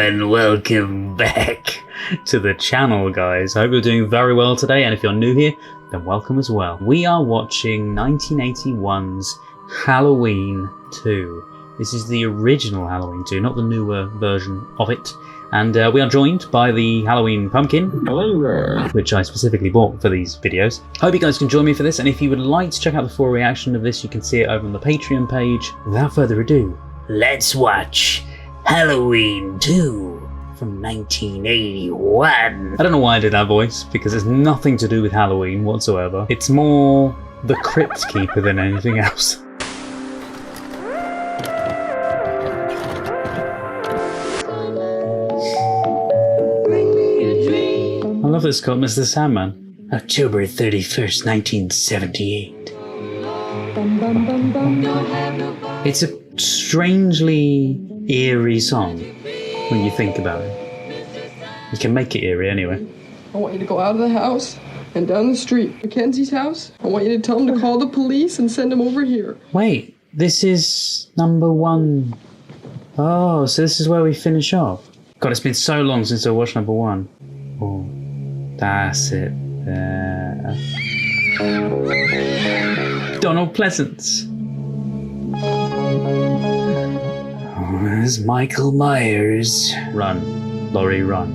And welcome back to the channel, guys. I hope you're doing very well today, and if you're new here, then welcome as well. We are watching 1981's Halloween 2. This is the original Halloween 2, not the newer version of it. And we are joined by the Halloween pumpkin, hello there, which I specifically bought for these videos. I hope you guys can join me for this, and if you would like to check out the full reaction of this, you can see it over on the Patreon page. Without further ado, let's watch Halloween 2 from 1981. I don't know why I did that voice, because it's nothing to do with Halloween whatsoever. It's more the Crypt Keeper than anything else. I love this called Mr. Sandman. October 31st, 1978. It's a strangely eerie song when you think about it. You can make it eerie anyway. I want you to go out of the house and down the street. Mackenzie's house. I want you to tell him to call the police and send him over here. Wait, this is number 1. Oh, so this is where we finish off. God, it's been so long since I watched number 1. Oh, that's it there. Donald Pleasance. Oh, there's Michael Myers. Run, Laurie, run.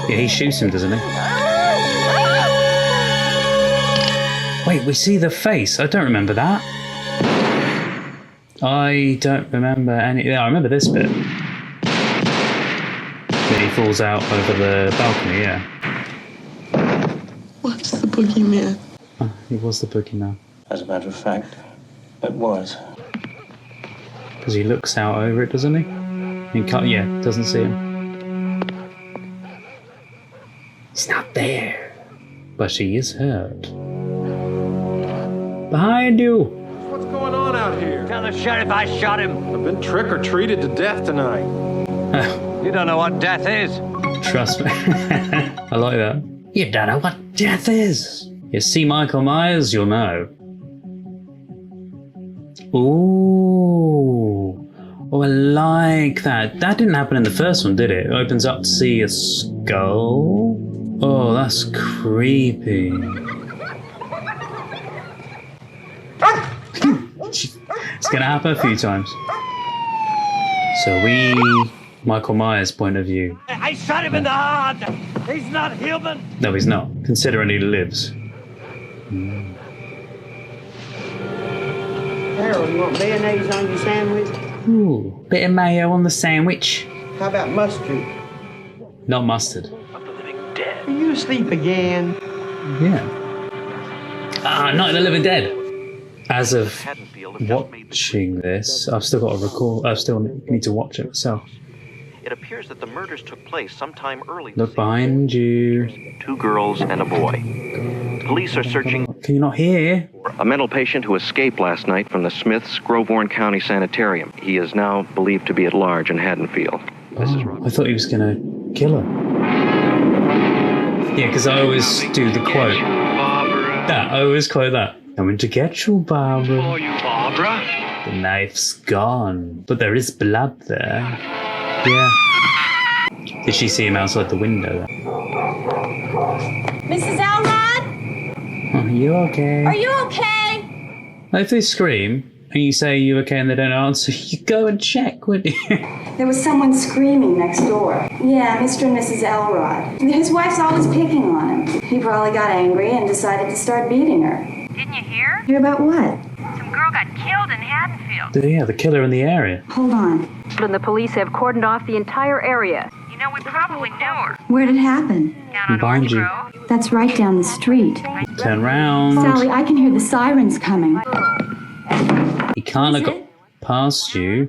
Yeah, he shoots him, doesn't he? Wait, we see the face. I don't remember that. I don't remember any. Yeah, I remember this bit. When he falls out over the balcony, yeah. What's the boogeyman? Oh, he was the boogeyman. As a matter of fact, it was. Because he looks out over it, doesn't he? He can't, yeah, doesn't see him. He's not there. But she is heard. Behind you! What's going on out here? Tell the sheriff I shot him. I've been trick-or-treated to death tonight. You don't know what death is. Trust me. I like that. You don't know what death is. You see Michael Myers, you'll know. Ooh. Oh, I like that. That didn't happen in the first one, did it? It opens up to see a skull. Oh, that's creepy. It's gonna happen a few times. So Michael Myers' point of view. I shot him in the heart. He's not human. No, he's not. Considering he lives. Harold, you want mayonnaise on your sandwich? Ooh, bit of mayo on the sandwich. How about mustard? Not mustard. Are you asleep again? Yeah. Ah, Night of the Living Dead. As of watching this, I've still got to record. I still need to watch it myself. It appears that the murders took place sometime early. Look behind you. 2 girls and a boy. Police are searching Can you not hear? for a mental patient who escaped last night from the Smiths Groveborn County Sanitarium. He is now believed to be at large in Haddonfield. Oh, I thought he was gonna kill her. Yeah, because I always do the quote. That I always quote that. Coming to get you, Barbara. Oh, you Barbara. The knife's gone, but there is blood there. Yeah. Did she see him outside the window? Mrs. Elrod? Are you okay? Are you okay? If they scream and you say you okay and they don't answer, you go and check, wouldn't you? There was someone screaming next door. Yeah, Mr. and Mrs. Elrod. His wife's always picking on him. He probably got angry and decided to start beating her. Didn't you hear? Hear about what? Some girl got killed in Haddonfield. Yeah, the killer in the area. Hold on. And the police have cordoned off the entire area. You know, we probably knew her. Where'd it happen? Down on Behind Orange you. Grove. That's right down the street. Turn round. Sally, I can hear the sirens coming. He can't have got past you.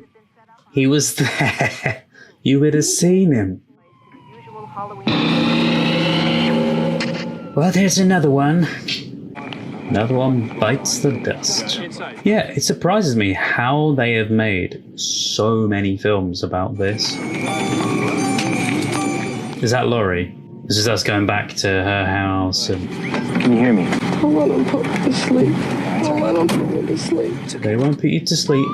He was there. You would have seen him. Well, there's another one. Another one bites the dust. Yeah, it surprises me how they have made so many films about this. Is that Laurie? This is us going back to her house and... Can you hear me? I want to put to sleep. I don't put me to sleep. They won't put you to sleep.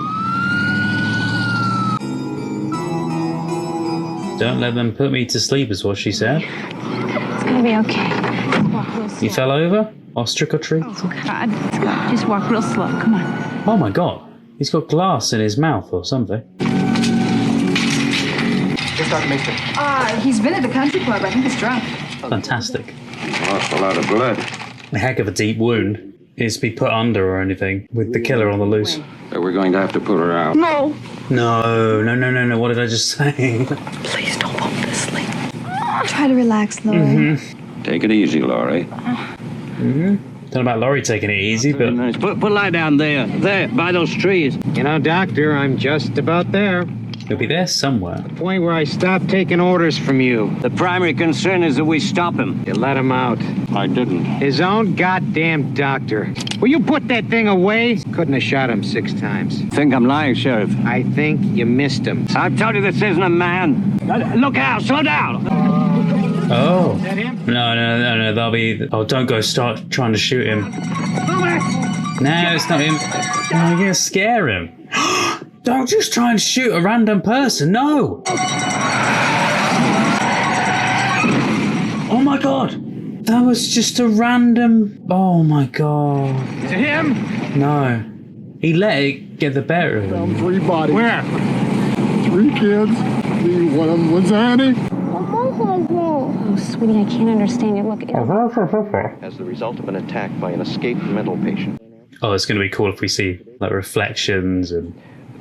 Don't let them put me to sleep, is what she said. It's gonna be okay. Just walk real slow. You fell over? Off trick or treat? Oh, God. Scott, just walk real slow. Come on. Oh my god. He's got glass in his mouth or something. Where's Dr. Mason? He's been at the country club. I think he's drunk. Fantastic. Lost a lot of blood. A heck of a deep wound. Is to be put under or anything with the killer on the loose. So we're going to have to put her out. No. No. What did I just say? Please don't put me to sleep. Try to relax, Laurie. Take it easy, Laurie. Don't know about Laurie taking it easy, but Put lie down there. There, by those trees. You know, Doctor, I'm just about there. he'll be there somewhere. Point where I stopped taking orders from you. The primary concern is that we stop him. You let him out. I didn't. His own goddamn doctor. Will you put that thing away? Couldn't have shot him 6 times. Think I'm lying, Sheriff. I think you missed him. I've told you this isn't a man. Look out, slow down. Oh. Is that him? No, that'll be... Oh, don't go start trying to shoot him. No, it's not him. No, you're gonna scare him. Don't just try and shoot a random person, no! Oh my god! That was just a random... Oh my god. Is it him? No. He let it get the better of him. 3 bodies. Where? 3 kids. One of them was Annie. Oh, sweetie, I can't understand you. Look, as the result of an attack by an escaped mental patient. Oh, it's gonna be cool if we see like reflections and...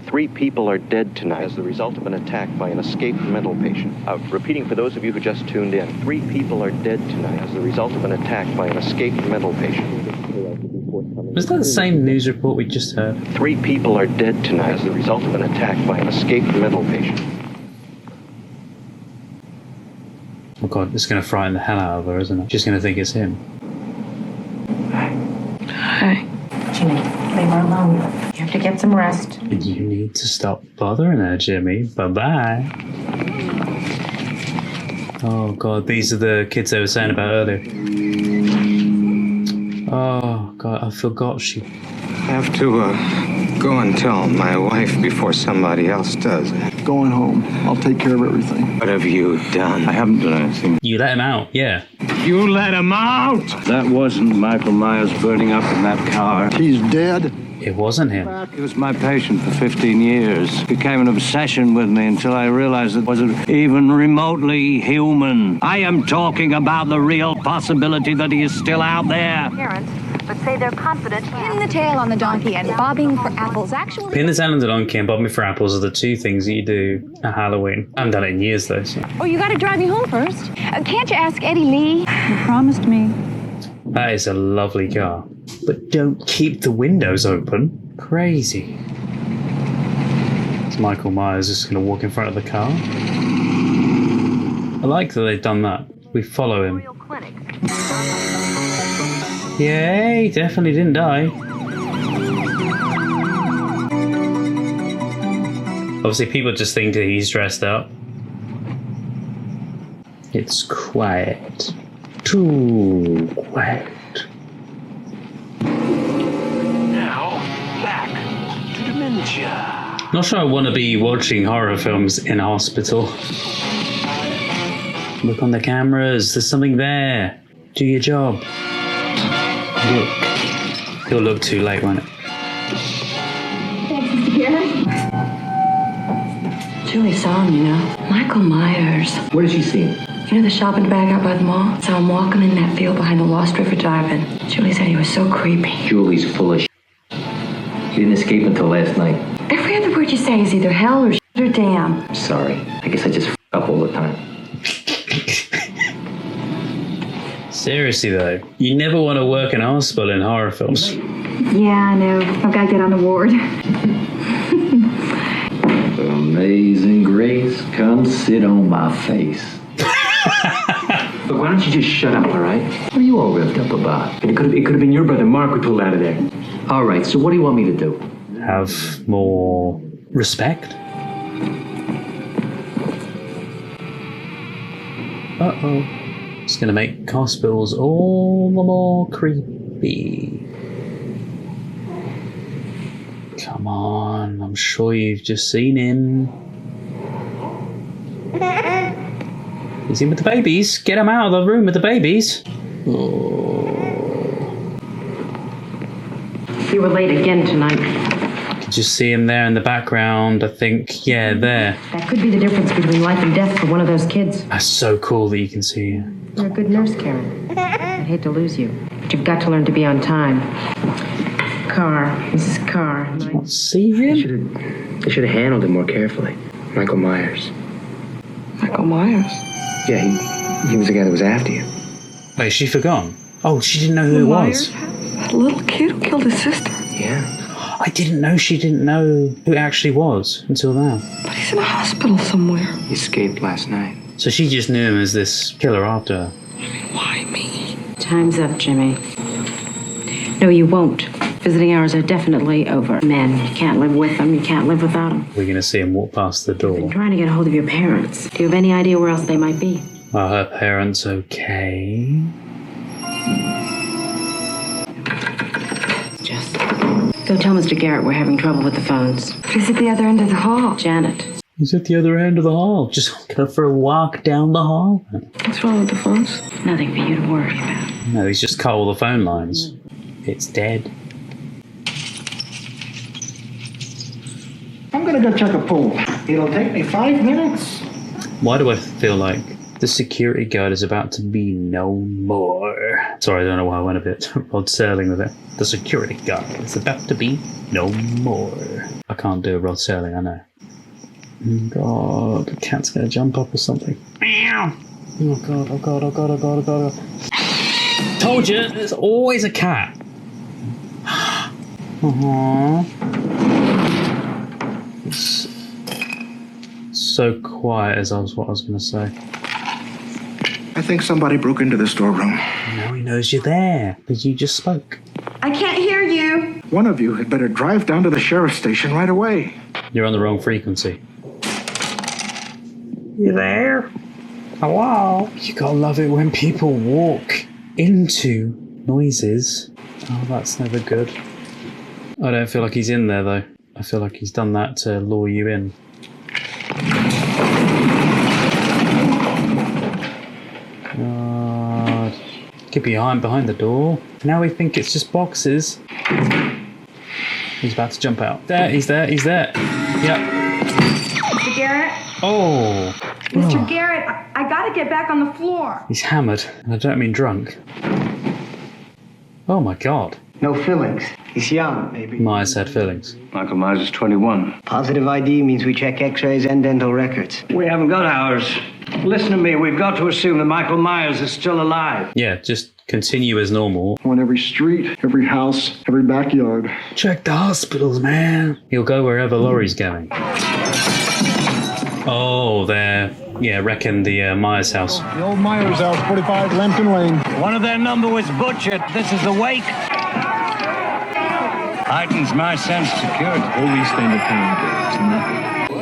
3 people are dead tonight as the result of an attack by an escaped mental patient. Repeating for those of you who just tuned in, 3 people are dead tonight as the result of an attack by an escaped mental patient. Was that the same news report we just heard? 3 people are dead tonight as the result of an attack by an escaped mental patient. Oh god, it's gonna frighten the hell out of her, isn't it? She's gonna think it's him. Hi. Jimmy, leave her alone. You have to get some rest. You need to stop bothering her, Jimmy. Bye-bye. Oh god, these are the kids I was saying about earlier. Oh god, I forgot she... I have to go and tell my wife before somebody else does. Going home. I'll take care of everything. What have you done? I haven't done anything. You let him out, yeah. You let him out! That wasn't Michael Myers burning up in that car. He's dead. It wasn't him. He was my patient for 15 years. Became an obsession with me until I realized it wasn't even remotely human. I am talking about the real possibility that he is still out there. Parents, but say they're confident. Pin the tail on the donkey and bobbing for apples. Actually, Pin the tail on the donkey and bob me for apples are the 2 things that you do at Halloween. I haven't done it in years though, so... oh, you got to drive you home first. Can't you ask Eddie Lee? You promised me. That is a lovely car. But don't keep the windows open. Crazy. Is Michael Myers just going to walk in front of the car? I like that they've done that. We follow him. Yeah, he definitely didn't die. Obviously, people just think that he's dressed up. It's quiet. Too quiet. Now, back to dementia. Not sure I want to be watching horror films in a hospital. Look on the cameras, there's something there. Do your job. Look. It'll look too late, won't it? Julie saw him, you know. Michael Myers. Where did she see him? You know the shopping bag out by the mall? Saw him walking in that field behind the Lost River Dive-In. Julie said he was so creepy. Julie's full of shit. He didn't escape until last night. Every other word you say is either hell or shit or damn. Sorry. I guess I just f*** up all the time. Seriously though, you never want to work in a hospital in horror films. Yeah, I know. I've got to get on the ward. Amazing Grace, come sit on my face. Look, why don't you just shut up, all right? What are you all revved up about? It could have been your brother Mark we pulled out of there. All right, so what do you want me to do? Have more respect? Uh-oh. It's gonna make hospitals all the more creepy. Come on, I'm sure you've just seen him. He's in with the babies. Get him out of the room with the babies. Oh. You were late again tonight. You can just see him there in the background, I think. Yeah, there. That could be the difference between life and death for one of those kids. That's so cool that you can see him. You're a good nurse, Karen. I'd hate to lose you. But you've got to learn to be on time. Carr, Mrs. Carr. Can't see him? They should have handled it more carefully. Michael Myers. Michael Myers? Yeah, he was the guy that was after you. Wait, she forgotten? Oh, she didn't know who it was. That little kid who killed his sister. Yeah. I didn't know she didn't know who it actually was until now. But he's in a hospital somewhere. He escaped last night. So she just knew him as this killer after her. Why me? Time's up, Jimmy. No, you won't. Visiting hours are definitely over. Men, you can't live with them, you can't live without them. We're going to see him walk past the door. I'm trying to get a hold of your parents. Do you have any idea where else they might be? Are her parents okay? Just go tell Mr. Garrett we're having trouble with the phones. But he's at the other end of the hall. Janet. He's at the other end of the hall. Just go for a walk down the hall. What's wrong with the phones? Nothing for you to worry about. No, he's just cut all the phone lines. It's dead. I'm gonna go check a pool. It'll take me 5 minutes. Why do I feel like the security guard is about to be no more? Sorry, I don't know why I went a bit Rod Serling with it. The security guard is about to be no more. I can't do a Rod Serling, I know. Oh god, the cat's gonna jump up or something. Meow! Oh god, oh god, oh god, oh god, oh god. Told you, there's always a cat. Aww. It's so quiet as what I was going to say. I think somebody broke into the storeroom. Now he knows you're there, because you just spoke. I can't hear you. One of you had better drive down to the sheriff's station right away. You're on the wrong frequency. You there? Hello? You gotta love it when people walk into noises. Oh, that's never good. I don't feel like he's in there, though. I feel like he's done that to lure you in. God. Get behind the door. Now we think it's just boxes. He's about to jump out. There, he's there, he's there. Yep. Mr. Garrett? Oh. Mr. Garrett, I gotta get back on the floor. He's hammered, and I don't mean drunk. Oh my god. No fillings. He's young, maybe. Myers had fillings. Michael Myers is 21. Positive ID means we check x-rays and dental records. We haven't got ours. Listen to me, we've got to assume that Michael Myers is still alive. Yeah, just continue as normal. On every street, every house, every backyard. Check the hospitals, man. He'll go wherever Laurie's going. Oh, they're, wrecking the Myers house. The old Myers house, 45 Lambton Lane. One of their number was butchered. This is the wake. Heightens my sense of security. Old East End of town.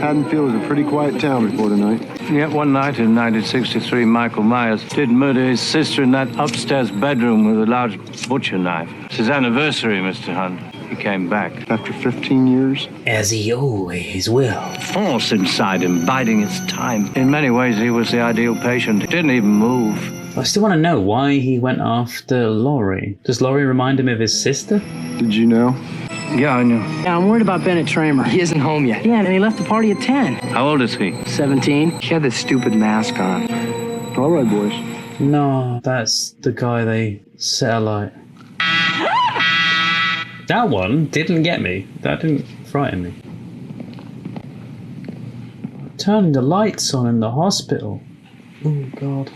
Haddonfield was a pretty quiet town before tonight. Yet one night in 1963, Michael Myers did murder his sister in that upstairs bedroom with a large butcher knife. It's his anniversary, Mr. Hunt. He came back. After 15 years? As he always will. Force inside him, biding its time. In many ways, he was the ideal patient. He didn't even move. I still want to know why he went after Laurie. Does Laurie remind him of his sister? Did you know? Yeah, I knew. Yeah, I'm worried about Bennett Tramer. He isn't home yet. Yeah, and he left the party at 10. How old is he? 17. He had this stupid mask on. All right, boys. No, that's the guy they set alight. That one didn't get me. That didn't frighten me. Turning the lights on in the hospital. Oh, God.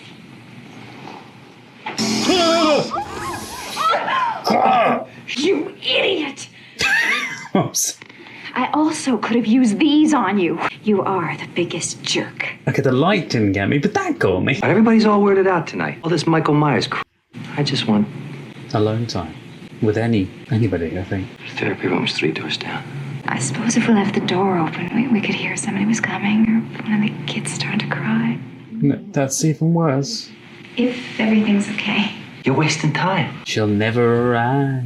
You idiot! Oops. I also could have used these on you. You are the biggest jerk. Okay, the light didn't get me, but that got me. Everybody's all weirded out tonight. All this Michael Myers crap. I just want alone time. With anybody, I think. The therapy room's 3 doors down. I suppose if we left the door open, we could hear somebody was coming, or one of the kids started to cry. No, that's even worse. If everything's okay. You're wasting time. She'll never arrive.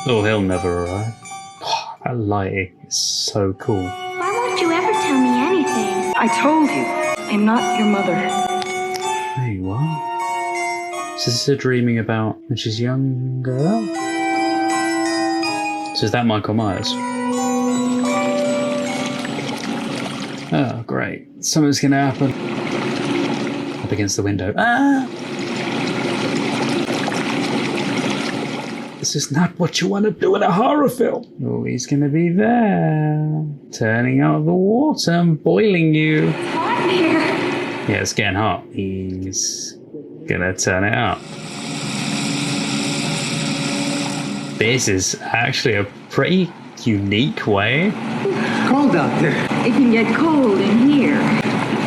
Oh, he'll never arrive. Oh, That lighting is so cool. Why won't you ever tell me anything? I told you, I'm not your mother. Hey, what? So this is her dreaming about when she's younger? So is that Michael Myers? Oh, great. Something's gonna happen. Up against the window. Ah! This is not what you want to do in a horror film. Oh, he's gonna be there. Turning out the water and boiling you. It's hot here. Yeah, it's getting hot. He's gonna turn it up. This is actually a pretty unique way. Cold out there. It can get cold in here.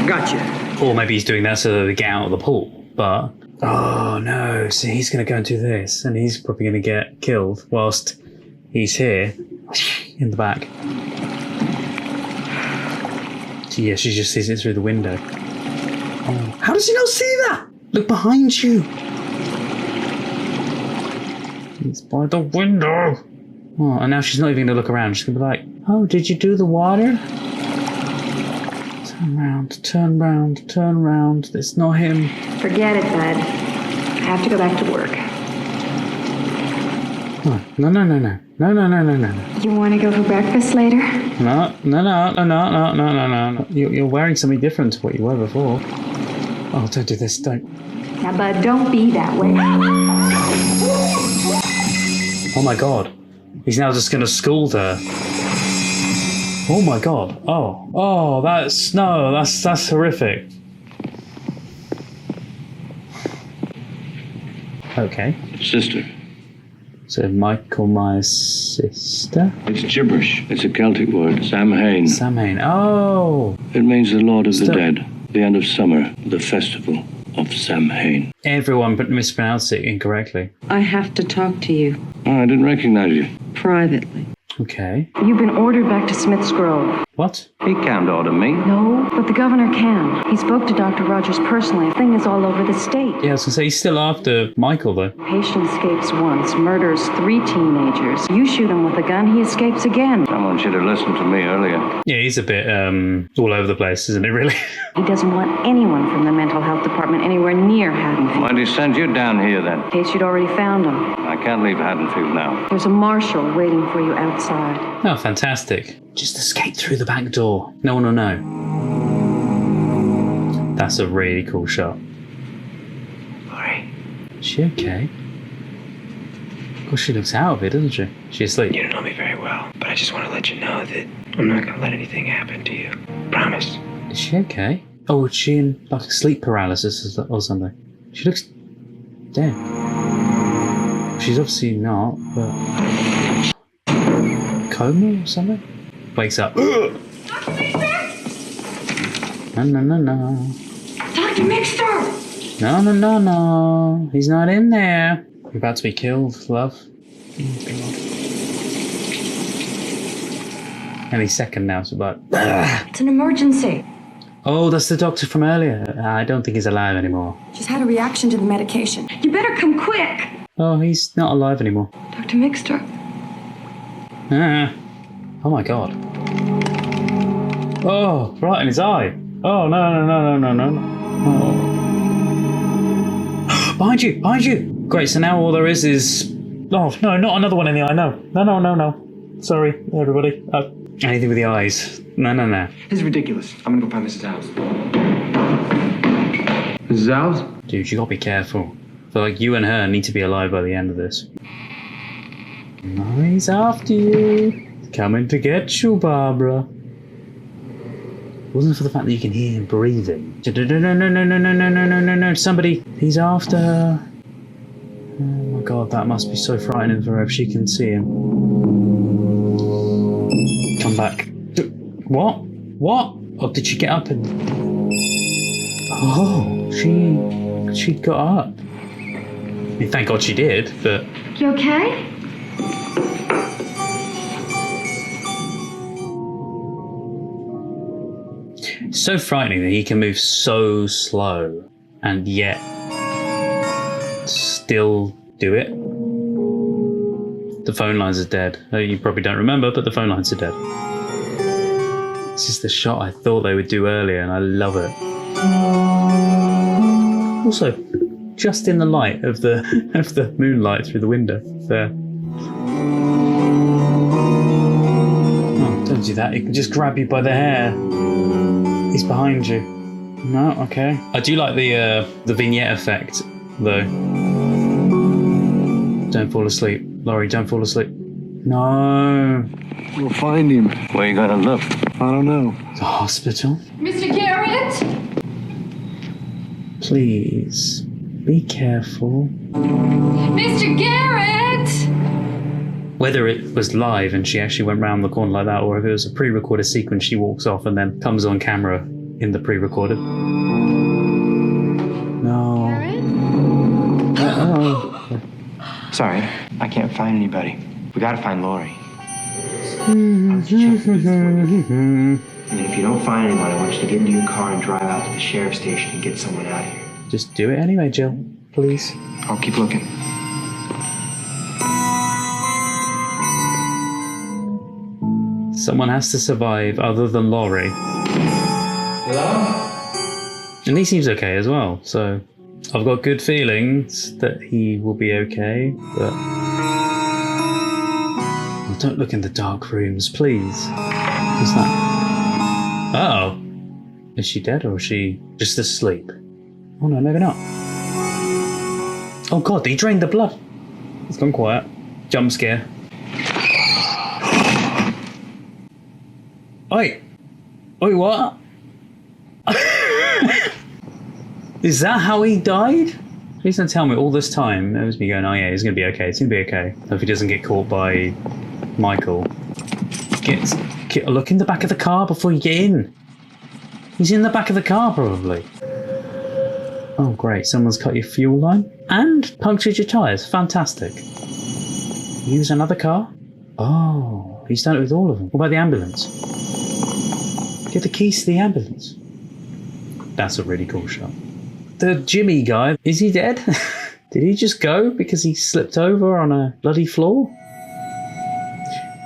Gotcha. Or maybe he's doing that so that they get out of the pool. But, oh no, so he's going to go and do this, and he's probably going to get killed whilst he's here in the back. So yeah, she just sees it through the window. Oh, how does he not see that? Look behind you. It's by the window. Oh, and now she's not even going to look around. She's going to be like, oh, did you do the water? Turn round, turn round, turn round. It's not him. Forget it, bud. I have to go back to work. Oh, no, no, no, no. No, no, no, no, no. You want to go for breakfast later? No, no, no, no, no, no, no, no, no. You're wearing something different to what you were before. Oh, don't do this, don't. Now, bud, don't be that way. Oh my god. He's now just gonna scold her. Oh my god. Oh, that's horrific. Okay. Sister. So Michael Myers' sister? It's gibberish. It's a Celtic word. Samhain. Samhain. Oh! It means the Lord of the Dead. The end of summer. The festival of Samhain. Everyone mispronounced it incorrectly. I have to talk to you. Oh, I didn't recognize you. Privately. Okay. You've been ordered back to Smith's Grove. What? He can't order me. No, but the governor can. He spoke to Dr. Rogers personally. The thing is all over the state. Yeah, I was gonna say, he's still after Michael, though. Patient escapes once, murders 3 teenagers. You shoot him with a gun, he escapes again. Someone should have listened to me earlier. Yeah, he's a bit, all over the place, isn't he, really? He doesn't want anyone from the mental health department anywhere near Haddonfield. Why'd he send you down here, then? In case you'd already found him. I can't leave Haddonfield now. There's a marshal waiting for you outside. Oh, fantastic. Just escape through the back door. No one will know. That's a really cool shot. Alright. Is she okay? Of course, she looks out of it, doesn't she? She's asleep. You don't know me very well, but I just want to let you know that I'm not going to let anything happen to you. Promise. Is she okay? Oh, is she in like sleep paralysis or something? She looks dead. She's obviously not, but coma or something? Wakes up. No, no, no, no. Dr. Mixter! No, no, no, no. He's not in there. You're about to be killed, love. Oh, God. Any second now, so about. It's an emergency. Oh, that's the doctor from earlier. I don't think he's alive anymore. She's had a reaction to the medication. You better come quick. Oh, he's not alive anymore. Dr. Mixter. Ah. Oh my god. Oh, right in his eye. Oh, no, no, no, no, no, no. Oh. Behind you, behind you. Great, so now all there is... Oh, no, not another one in the eye, no. No, no, no, no. Sorry, everybody. Anything with the eyes. No, no, no. This is ridiculous. I'm gonna go find Mrs. House. Mrs. House? Dude, you gotta be careful. I feel like you and her need to be alive by the end of this. No, he's after you. Coming to get you, Barbara. It wasn't for the fact that you can hear him breathing. No, no, no, no, no, no, no, no, no, no, no. Somebody, he's after her. Oh my god, that must be so frightening for her if she can see him. Come back. What? What? Oh, did she get up and... Oh, she got up. I mean, thank God she did, but... You okay? It's so frightening that he can move so slow and yet still do it. The phone lines are dead. You probably don't remember, but the phone lines are dead. This is the shot I thought they would do earlier, and I love it. Also, just in the light of the moonlight through the window there. Oh, don't do that. He can just grab you by the hair. He's behind you. No, okay. I do like the vignette effect, though. Don't fall asleep. Laurie, don't fall asleep. No. We'll find him. Where you gonna look? I don't know. The hospital? Mr. Garrett? Please, be careful. Mr. Garrett! Whether it was live and she actually went round the corner like that, or if it was a pre-recorded sequence, she walks off and then comes on camera in the pre-recorded. No. Oh. Sorry, I can't find anybody. We gotta find Laurie. Mm-hmm. And if you don't find anyone, I want you to get into your car and drive out to the sheriff's station and get someone out of here. Just do it anyway, Jill. Please. I'll keep looking. Someone has to survive other than Laurie. Hello? And he seems okay as well, so I've got good feelings that he will be okay, but... Oh, don't look in the dark rooms, please. What's that? Uh-oh. Is she dead or is she just asleep? Oh no, maybe not. Oh god, he drained the blood. It's gone quiet. Jump scare. Oi! Oi, what? Is that how he died? Please don't tell me all this time. That was me going, oh yeah, he's gonna be okay. It's gonna be okay. If he doesn't get caught by Michael. Get look in the back of the car before you get in. He's in the back of the car, probably. Oh, great. Someone's cut your fuel line and punctured your tyres. Fantastic. Use another car? Oh, he's done it with all of them. What about the ambulance? Get the keys to the ambulance. That's a really cool shot. The Jimmy guy, is he dead? Did he just go because he slipped over on a bloody floor?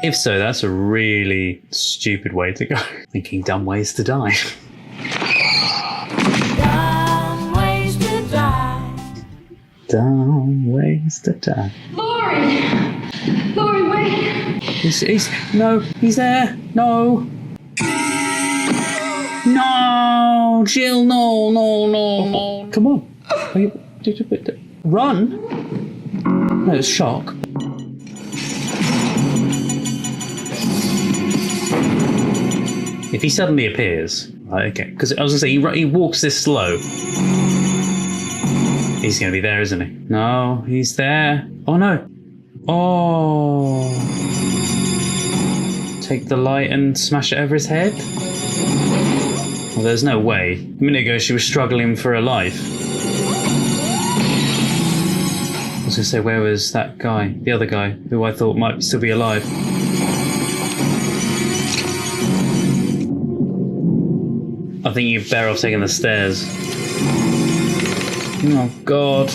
If so, that's a really stupid way to go. Thinking dumb ways to die. Dumb ways to die. Dumb ways to die. Laurie! Laurie, wait! No, he's there. No. No, Jill, no. Come on. Run. No, it's shock. If he suddenly appears, okay, because I was gonna say he walks this slow. He's gonna be there, isn't he? No, he's there. Oh no. Oh. Take the light and smash it over his head? Well, there's no way. A minute ago she was struggling for her life. I was gonna say, where was that guy? The other guy, who I thought might still be alive. I think you're better off taking the stairs. Oh, God.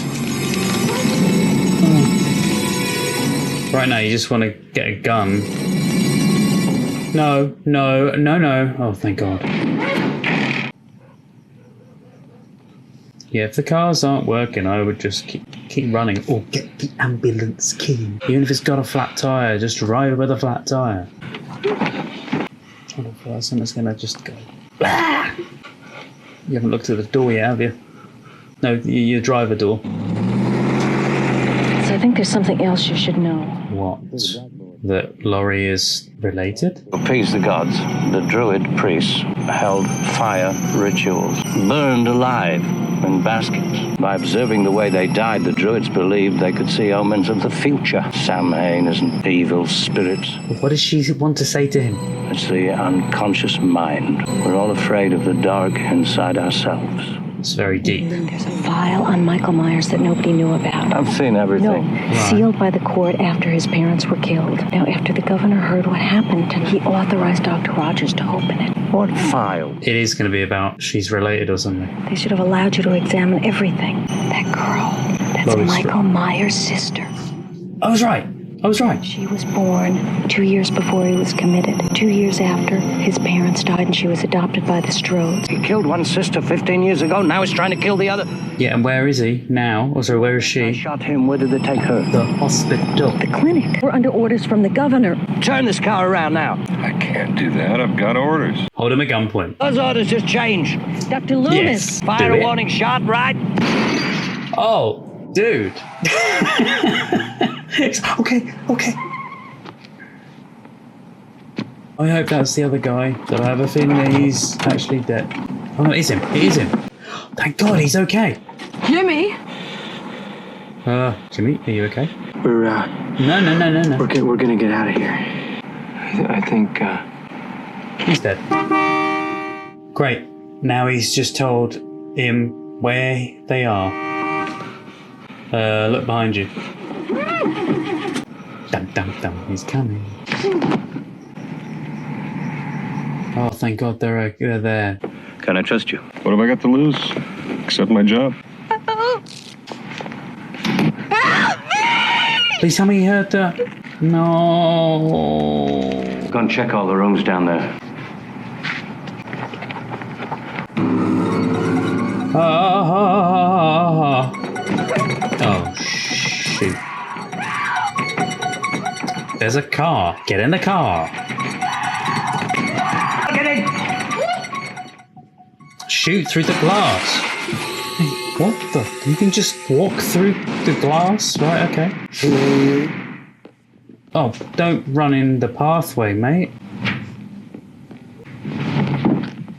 Oh. Right now, you just want to get a gun. No. Oh, thank God. Yeah, if the cars aren't working, I would just keep running. Or get the ambulance key. Even if it's got a flat tyre, just drive with a flat tyre. Someone's going to just go... You haven't looked at the door yet, have you? No, your driver door. So I think there's something else you should know. What? That Laurie is related? To appease the gods, the druid priests held fire rituals, burned alive in baskets. By observing the way they died, the druids believed they could see omens of the future. Samhain is an evil spirit. What does she want to say to him? It's the unconscious mind. We're all afraid of the dark inside ourselves. It's very deep. There's a file on Michael Myers that nobody knew about. I've seen everything. No, sealed by the court after his parents were killed. Now, after the governor heard what happened, he authorized Dr. Rogers to open it. What file? It is going to be about she's related or something. They should have allowed you to examine everything. That girl, that's Michael Myers' sister. I was right. I was right. She was born 2 years before he was committed. 2 years after, his parents died and she was adopted by the Strodes. He killed one sister 15 years ago. Now he's trying to kill the other. Yeah, and where is he now? Oh, sorry, where is They she? shot him. Where did they take her? The hospital. The clinic. We're under orders from the governor. Turn this car around now. I can't do that. I've got orders. Hold him at gunpoint. Those orders just change. Dr. Loomis. Yes, Fire do a it. warning shot, right? Oh, dude. Okay. I hope that's the other guy, but I have a feeling that he's actually dead. Oh no, it is him. It is him. Thank God he's okay. Jimmy! Jimmy, are you okay? We're, No. we're gonna get out of here. I think, He's dead. Great. Now he's just told him where they are. Look behind you. Dum. He's coming. Oh, thank God they're there. Can I trust you? What have I got to lose? Except my job. Please tell me you heard that. No. go and check all the rooms down there. Oh, shoot. There's a car. Get in the car. Get in! Shoot through the glass. Hey, what the? You can just walk through the glass? Right, okay. Oh, don't run in the pathway, mate.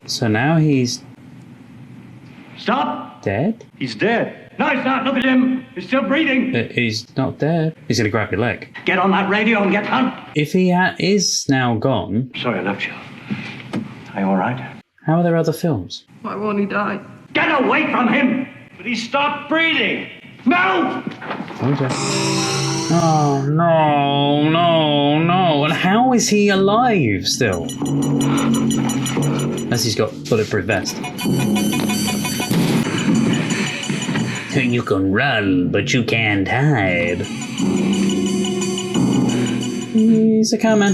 So now he's... Stop! Dead? He's dead. No, he's not. Look at him. He's still breathing. He's not dead. He's gonna grab your leg. Get on that radio and get hunt. If he is now gone... Sorry I left you. Are you alright? How are there other films? Why won't he die? Get away from him. But he stopped breathing. No! Okay. Oh, no. And how is he alive still? Unless he's got bulletproof vest. You can run, but you can't hide. He's a coming.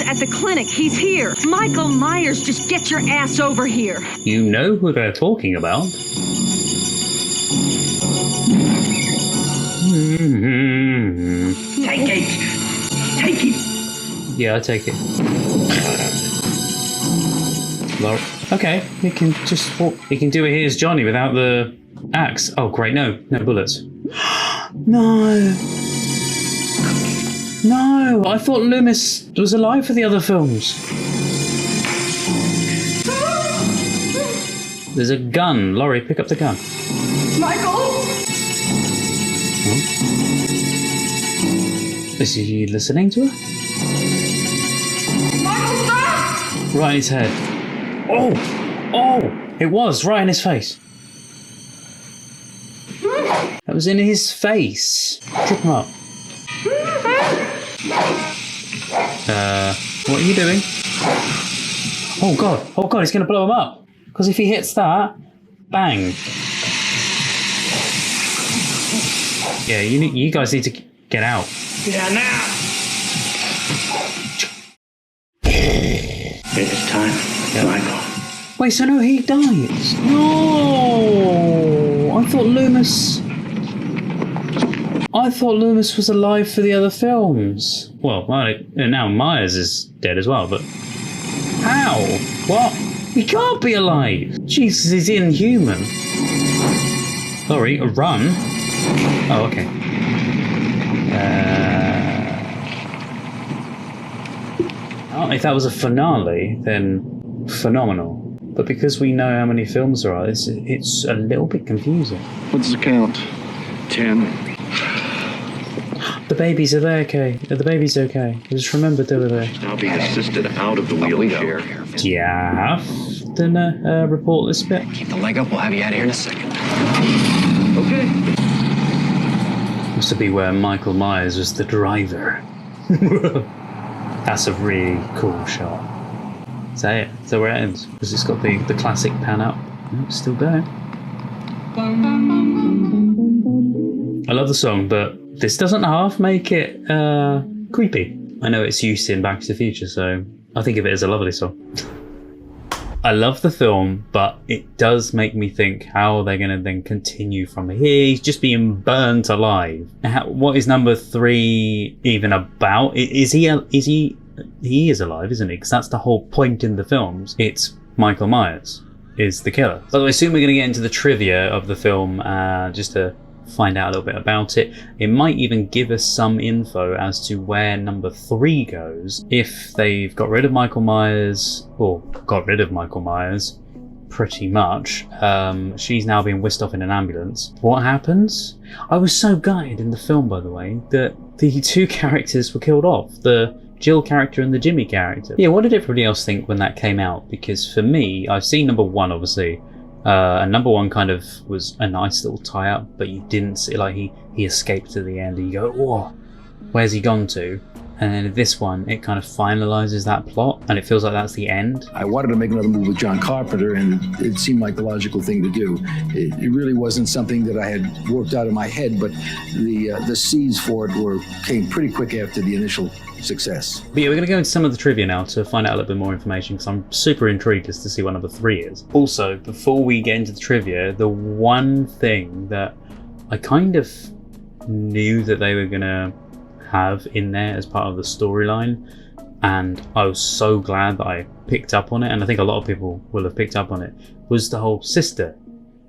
At the clinic, he's here. Michael Myers, just get your ass over here. You know who they're talking about. Take it. Take it. Yeah, I'll take it. Well, okay, he can just walk. He can do it here as Johnny without the axe. Oh, great, no bullets. No, I thought Loomis was alive for the other films. There's a gun. Laurie, pick up the gun. Michael! Oh. Is he listening to her? Michael, stop! Right in his head. Oh! It was right in his face. That was in his face. Trip him up. What are you doing? Oh god, he's gonna blow him up. Because if he hits that, bang. Yeah, you guys need to get out. Yeah, now. It's time, Michael. Wait, so no, he dies. No, I thought Loomis was alive for the other films. Well, now Myers is dead as well, but how? What? He can't be alive. Jesus, he's inhuman. Sorry, run. Oh, okay. If that was a finale, then phenomenal. But because we know how many films there are, it's a little bit confusing. What's the count? 10. The babies are there, okay. The baby's okay. I just remembered they were there. Now being assisted out of the wheelchair. Do you have to report this bit? Keep the leg up, we'll have you out of here in a second. Okay. Used to be where Michael Myers was the driver. That's a really cool shot. Is that it? Is that where it ends? Because it's got the classic pan up. Oh, it's still going. I love the song, but this doesn't half make it creepy. I know it's used in Back to the Future, so I think of it as a lovely song. I love the film, but it does make me think how they're going to then continue from here. He's just being burnt alive. What is number 3 even about? He is alive, isn't he? Because that's the whole point in the films. It's Michael Myers is the killer. By the way, soon we're going to get into the trivia of the film, just to find out a little bit about it. It might even give us some info as to where number 3 goes. If they've got rid of Michael Myers, or got rid of Michael Myers, pretty much. She's now being whisked off in an ambulance. What happens? I was so gutted in the film, by the way, that the 2 characters were killed off. The Jill character and the Jimmy character. Yeah, what did everybody else think when that came out? Because for me, I've seen number 1, obviously. And number 1 kind of was a nice little tie-up, but you didn't see, like, he escaped to the end and you go, whoa, where's he gone to? And then this one, it kind of finalizes that plot, and it feels like that's the end. I wanted to make another movie with John Carpenter, and it seemed like the logical thing to do. It really wasn't something that I had worked out in my head, but the seeds for it came pretty quick after the initial success. But yeah, we're going to go into some of the trivia now to find out a little bit more information, because I'm super intrigued as to see what number 3 is. Also, before we get into the trivia, the one thing that I kind of knew that they were going to have in there as part of the storyline, and I was so glad that I picked up on it, and I think a lot of people will have picked up on it, was the whole sister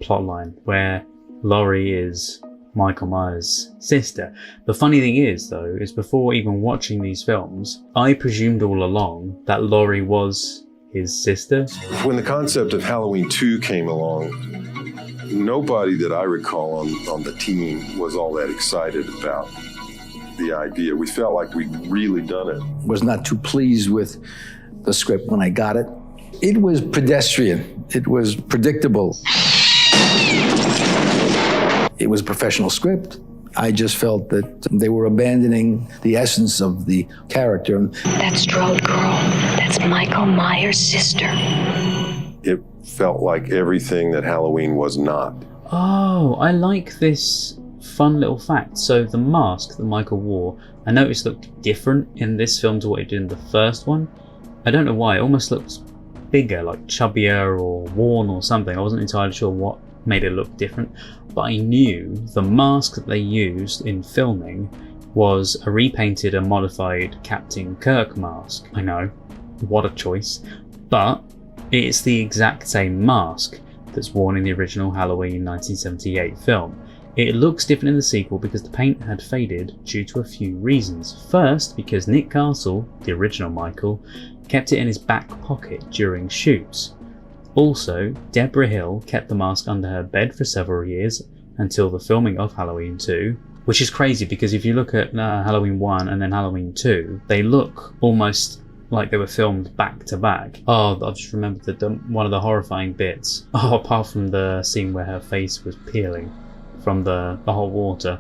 plotline, where Laurie is Michael Myers' sister. The funny thing is, though, is before even watching these films, I presumed all along that Laurie was his sister. When the concept of Halloween 2 came along, nobody that I recall on the team was all that excited about the idea. We felt like we'd really done it. Was not too pleased with the script when I got it. It was pedestrian. It was predictable. It was a professional script. I just felt that they were abandoning the essence of the character. That Strode girl, that's Michael Myers' sister. It felt like everything that Halloween was not. Oh, I like this fun little fact. So the mask that Michael wore, I noticed looked different in this film to what it did in the first one. I don't know why, it almost looked bigger, like chubbier or worn or something. I wasn't entirely sure what made it look different, but I knew the mask that they used in filming was a repainted and modified Captain Kirk mask. I know, what a choice, but it's the exact same mask that's worn in the original Halloween 1978 film. It looks different in the sequel because the paint had faded due to a few reasons. First, because Nick Castle, the original Michael, kept it in his back pocket during shoots. Also, Deborah Hill kept the mask under her bed for several years until the filming of Halloween 2, which is crazy because if you look at Halloween 1 and then Halloween 2, they look almost like they were filmed back to back. Oh, I've just remembered one of the horrifying bits. Oh, apart from the scene where her face was peeling from the hot water,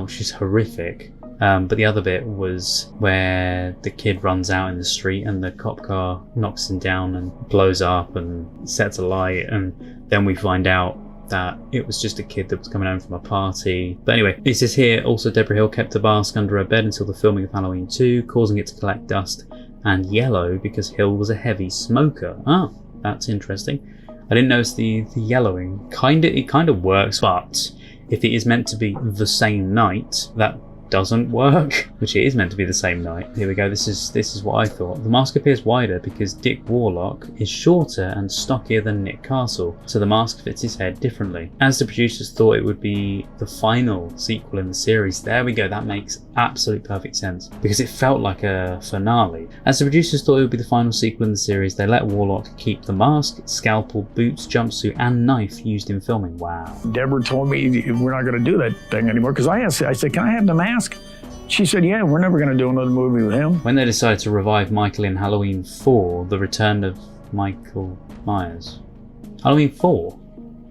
which is horrific. But the other bit was where the kid runs out in the street and the cop car knocks him down and blows up and sets a light, and then we find out that it was just a kid that was coming home from a party. But anyway, it says here, also Deborah Hill kept the mask under her bed until the filming of Halloween 2, causing it to collect dust and yellow because Hill was a heavy smoker. Oh, that's interesting. I didn't notice the yellowing. It kind of works, but if it is meant to be the same night, that doesn't work, which it is meant to be the same night. Here we go, this is what I thought. The mask appears wider because Dick Warlock is shorter and stockier than Nick Castle, so the mask fits his head differently. As the producers thought it would be the final sequel in the series, there we go, that makes absolute perfect sense, because it felt like a finale. As the producers thought it would be the final sequel in the series, they let Warlock keep the mask, scalpel, boots, jumpsuit, and knife used in filming. Wow. Deborah told me we're not going to do that thing anymore, because I said, can I have the mask? She said, yeah, we're never going to do another movie with him. When they decided to revive Michael in Halloween 4, The Return of Michael Myers. Halloween 4?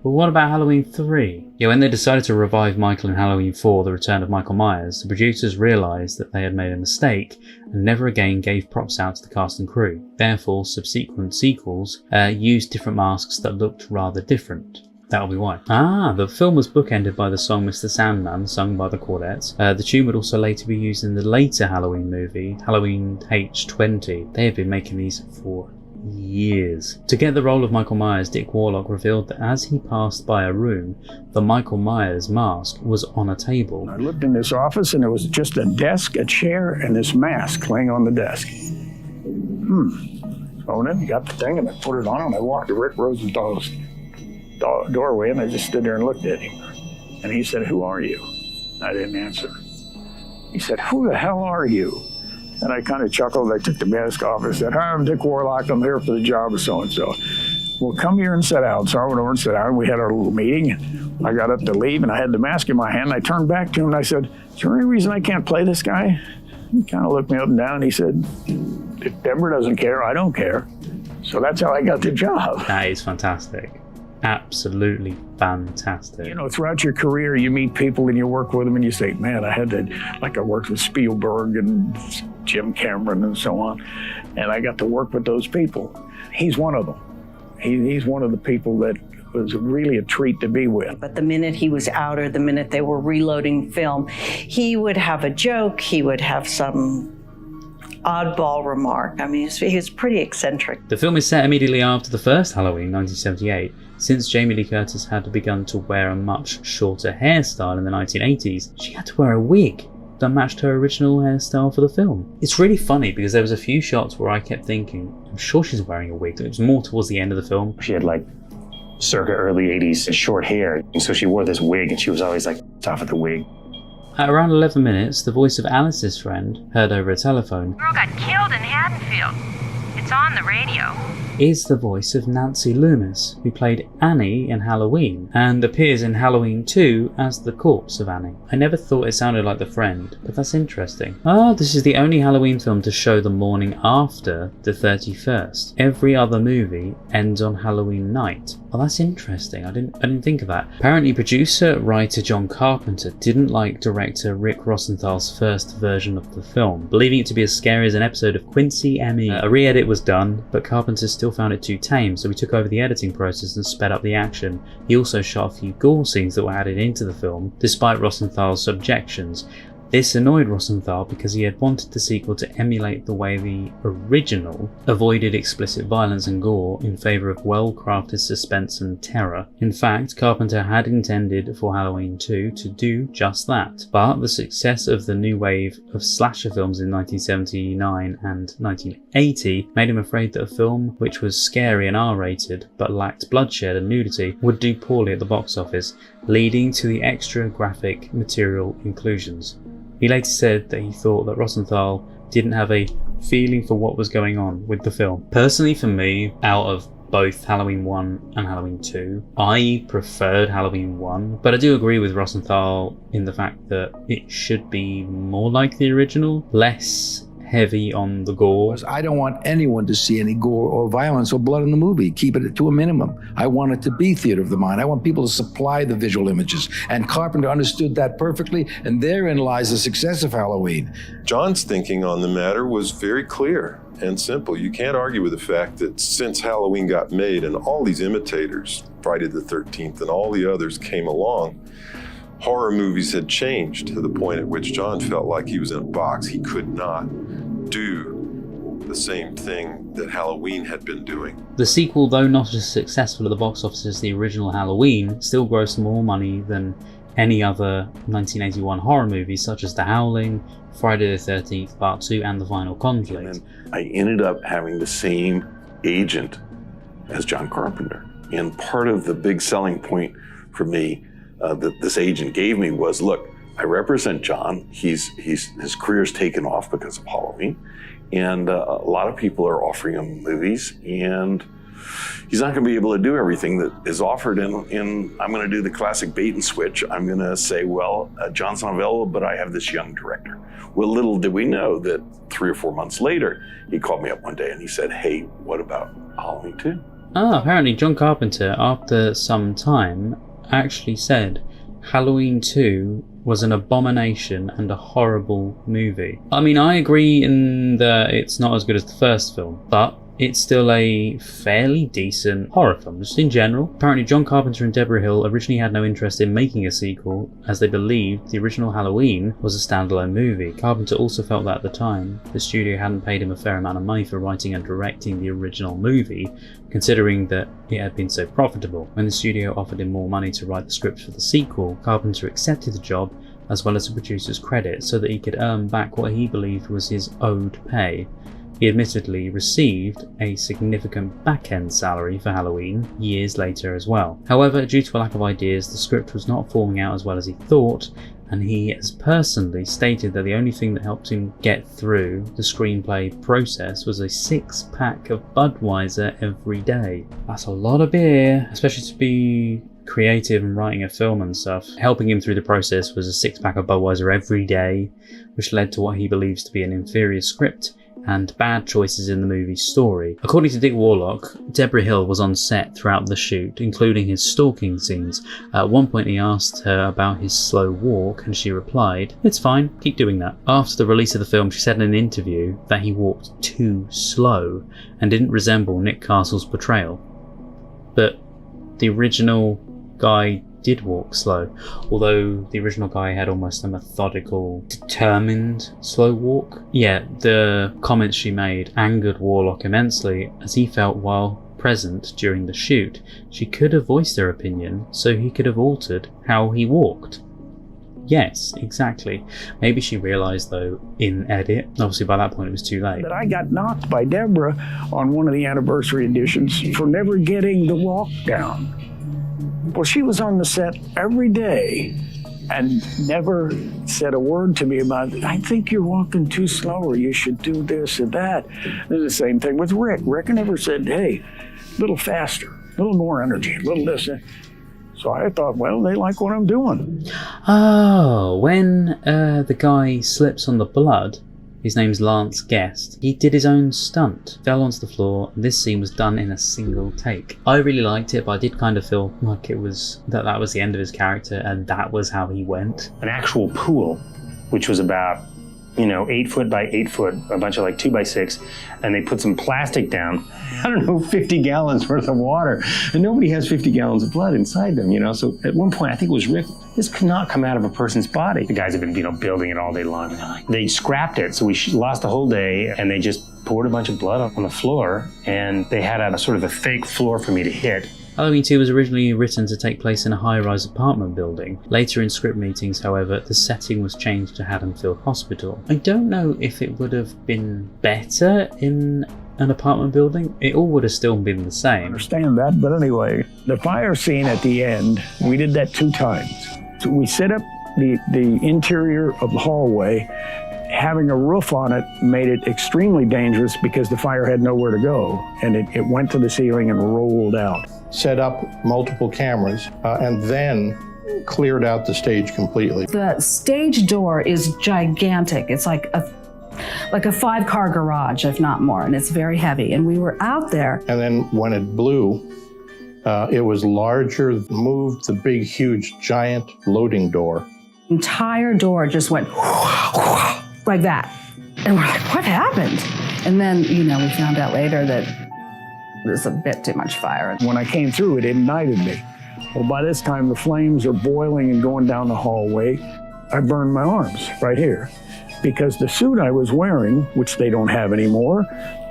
Well, what about Halloween 3? Yeah, when they decided to revive Michael in Halloween 4, The Return of Michael Myers, the producers realised that they had made a mistake and never again gave props out to the cast and crew. Therefore, subsequent sequels used different masks that looked rather different. That'll be why. The film was bookended by the song Mr. Sandman, sung by the Quartets. The tune would also later be used in the later Halloween movie, Halloween H20. They have been making these for years. To get the role of Michael Myers, Dick Warlock revealed that as he passed by a room, the Michael Myers mask was on a table. I looked in this office and there was just a desk, a chair, and this mask laying on the desk. So then he got the thing and I put it on and I walked to Rick Rosenthal's doorway and I just stood there and looked at him. And he said, "Who are you?" I didn't answer. He said, "Who the hell are you?" And I kind of chuckled. I took the mask off and said, "Hi, I'm Dick Warlock. I'm here for the job of so-and-so. Well, come here and sit down." So I went over and sat down. We had our little meeting. I got up to leave and I had the mask in my hand. And I turned back to him and I said, "Is there any reason I can't play this guy?" He kind of looked me up and down and he said, "If Deborah doesn't care, I don't care." So that's how I got the job. That is fantastic. Absolutely fantastic. You know, throughout your career, you meet people and you work with them and you say, "Man, I had to," like I worked with Spielberg and Jim Cameron and so on, and I got to work with those people. He's one of them. He's one of the people that was really a treat to be with. But the minute he was out or the minute they were reloading film, he would have a joke, he would have some oddball remark. I mean, he was pretty eccentric. The film is set immediately after the first Halloween, 1978. Since Jamie Lee Curtis had begun to wear a much shorter hairstyle in the 1980s, she had to wear a wig that matched her original hairstyle for the film. It's really funny because there was a few shots where I kept thinking, I'm sure she's wearing a wig. It was more towards the end of the film. She had like circa early 80s short hair, and so she wore this wig and she was always like off of the wig. At around 11 minutes, the voice of Alice's friend, heard over a telephone, "Girl got killed in Haddonfield. It's on the radio." is the voice of Nancy Loomis, who played Annie in Halloween, and appears in Halloween 2 as the corpse of Annie. I never thought it sounded like the friend, but that's interesting. This is the only Halloween film to show the morning after the 31st. Every other movie ends on Halloween night. Well, that's interesting. I didn't think of that. Apparently, producer, writer John Carpenter didn't like director Rick Rosenthal's first version of the film, believing it to be as scary as an episode of Quincy M.E. A re-edit was done, but Carpenter still found it too tame, so he took over the editing process and sped up the action. He also shot a few gore scenes that were added into the film, despite Rosenthal's objections. This annoyed Rosenthal because he had wanted the sequel to emulate the way the original avoided explicit violence and gore in favour of well-crafted suspense and terror. In fact, Carpenter had intended for Halloween 2 to do just that, but the success of the new wave of slasher films in 1979 and 1980 made him afraid that a film which was scary and R-rated but lacked bloodshed and nudity would do poorly at the box office, leading to the extra graphic material inclusions. He later said that he thought that Rosenthal didn't have a feeling for what was going on with the film. Personally for me, out of both Halloween 1 and Halloween 2, I preferred Halloween 1, but I do agree with Rosenthal in the fact that it should be more like the original, less heavy on the gore. I don't want anyone to see any gore or violence or blood in the movie. Keep it to a minimum. I want it to be theater of the mind. I want people to supply the visual images. And Carpenter understood that perfectly, and therein lies the success of Halloween. John's thinking on the matter was very clear and simple. You can't argue with the fact that since Halloween got made and all these imitators, Friday the 13th and all the others came along, horror movies had changed to the point at which John felt like he was in a box. He could not do the same thing that Halloween had been doing. The sequel, though not as successful at the box office as the original Halloween, still grossed more money than any other 1981 horror movies such as The Howling, Friday the 13th Part 2 and The Final Conflict. And I ended up having the same agent as John Carpenter. And part of the big selling point for me that this agent gave me was, look, I represent John. His career's taken off because of Halloween, and a lot of people are offering him movies, and he's not going to be able to do everything that is offered. And I'm going to do the classic bait and switch. I'm going to say, well, John's not available, but I have this young director. Well, little did we know that 3 or 4 months later, he called me up one day and he said, hey, what about Halloween 2? Apparently John Carpenter, after some time, actually said Halloween 2 was an abomination and a horrible movie. I mean, I agree in that it's not as good as the first film, but it's still a fairly decent horror film, just in general. Apparently John Carpenter and Deborah Hill originally had no interest in making a sequel, as they believed the original Halloween was a standalone movie. Carpenter also felt that at the time, the studio hadn't paid him a fair amount of money for writing and directing the original movie, considering that it had been so profitable. When the studio offered him more money to write the script for the sequel, Carpenter accepted the job, as well as the producer's credit, so that he could earn back what he believed was his owed pay. He admittedly received a significant back-end salary for Halloween years later as well. However, due to a lack of ideas, the script was not forming out as well as he thought, and he has personally stated that the only thing that helped him get through the screenplay process was a 6-pack of Budweiser every day. That's a lot of beer, especially to be creative and writing a film and stuff. Helping him through the process was a 6-pack of Budweiser every day, which led to what he believes to be an inferior script and bad choices in the movie's story. According to Dick Warlock, Deborah Hill was on set throughout the shoot, including his stalking scenes. At one point he asked her about his slow walk, and she replied, "It's fine, keep doing that." After the release of the film, she said in an interview that he walked too slow and didn't resemble Nick Castle's portrayal. But the original guy did walk slow, although the original guy had almost a methodical, determined slow walk. Yeah, the comments she made angered Warlock immensely, as he felt while present during the shoot, she could have voiced her opinion, so he could have altered how he walked. Yes, exactly. Maybe she realised though in edit, obviously by that point it was too late, that I got knocked by Deborah on one of the anniversary editions for never getting the walk down. Well, she was on the set every day and never said a word to me about, I think you're walking too slow, or you should do this or that. There's the same thing with Rick. Rick never said, hey, a little faster, a little more energy, a little this. So I thought, well, they like what I'm doing. Oh, when the guy slips on the blood, his name's Lance Guest, he did his own stunt, fell onto the floor, and this scene was done in a single take. I really liked it, but I did kind of feel like it was that was the end of his character and that was how he went. An actual pool, which was about 8 foot by 8 foot, a bunch of like 2 by 6, and they put some plastic down, 50 gallons worth of water, and nobody has 50 gallons of blood inside them, So at one point, I think it was Rick, this could not come out of a person's body. The guys have been, building it all day long. They scrapped it, so we lost the whole day, and they just poured a bunch of blood on the floor, and they had a sort of a fake floor for me to hit. Halloween 2 was originally written to take place in a high-rise apartment building. Later in script meetings, however, the setting was changed to Haddonfield Hospital. I don't know if it would have been better in an apartment building. It all would have still been the same. I understand that, but anyway, the fire scene at the end, we did that 2 times. So we set up the interior of the hallway. Having a roof on it made it extremely dangerous because the fire had nowhere to go, and it went to the ceiling and rolled out. Set up multiple cameras, and then cleared out the stage completely. The stage door is gigantic. It's like a 5-car garage, if not more, and it's very heavy. And we were out there. And then when it blew, it was larger, moved the big, huge, giant loading door. The entire door just went like that. And we're like, what happened? And then, we found out later that there's a bit too much fire. When I came through, it ignited me. Well, by this time, the flames are boiling and going down the hallway. I burned my arms right here because the suit I was wearing, which they don't have anymore,